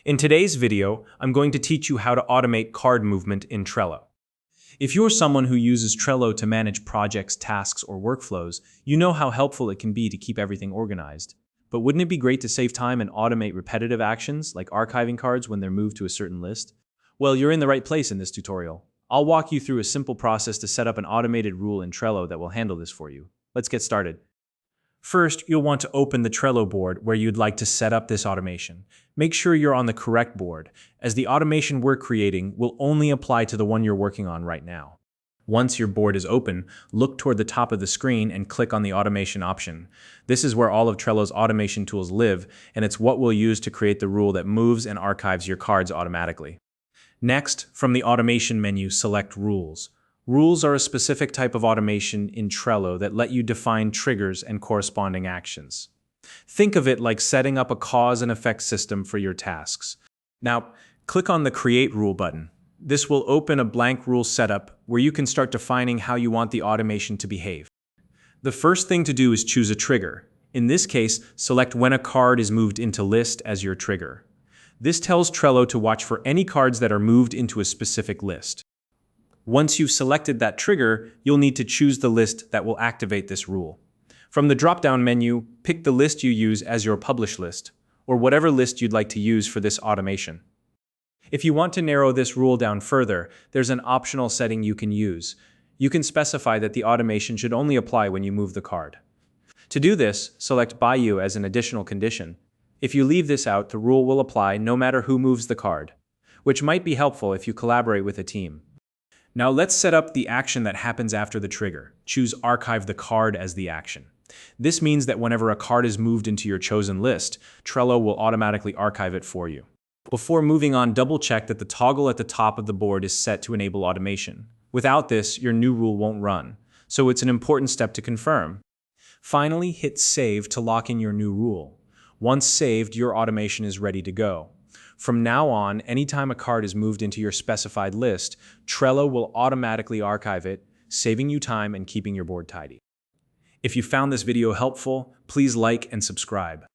In today's video, I'm going to teach you how to automate card movement in Trello. If you're someone who uses Trello to manage projects, tasks, or workflows, you know how helpful it can be to keep everything organized. But wouldn't it be great to save time and automate repetitive actions, like archiving cards when they're moved to a certain list? Well, you're in the right place in this tutorial. I'll walk you through a simple process to set up an automated rule in Trello that will handle this for you. Let's get started. First, you'll want to open the Trello board where you'd like to set up this automation. Make sure you're on the correct board, as the automation we're creating will only apply to the one you're working on right now. Once your board is open, look toward the top of the screen and click on the automation option. This is where all of Trello's automation tools live, and it's what we'll use to create the rule that moves and archives your cards automatically. Next, from the automation menu, select Rules. Rules are a specific type of automation in Trello that let you define triggers and corresponding actions. Think of it like setting up a cause and effect system for your tasks. Now, click on the Create Rule button. This will open a blank rule setup where you can start defining how you want the automation to behave. The first thing to do is choose a trigger. In this case, select when a card is moved into list as your trigger. This tells Trello to watch for any cards that are moved into a specific list. Once you've selected that trigger, you'll need to choose the list that will activate this rule. From the drop-down menu, pick the list you use as your publish list, or whatever list you'd like to use for this automation. If you want to narrow this rule down further, there's an optional setting you can use. You can specify that the automation should only apply when you move the card. To do this, select By You as an additional condition. If you leave this out, the rule will apply no matter who moves the card, which might be helpful if you collaborate with a team. Now let's set up the action that happens after the trigger. Choose Archive the Card as the action. This means that whenever a card is moved into your chosen list, Trello will automatically archive it for you. Before moving on, double-check that the toggle at the top of the board is set to enable automation. Without this, your new rule won't run, so it's an important step to confirm. Finally, hit Save to lock in your new rule. Once saved, your automation is ready to go. From now on, anytime a card is moved into your specified list, Trello will automatically archive it, saving you time and keeping your board tidy. If you found this video helpful, please like and subscribe.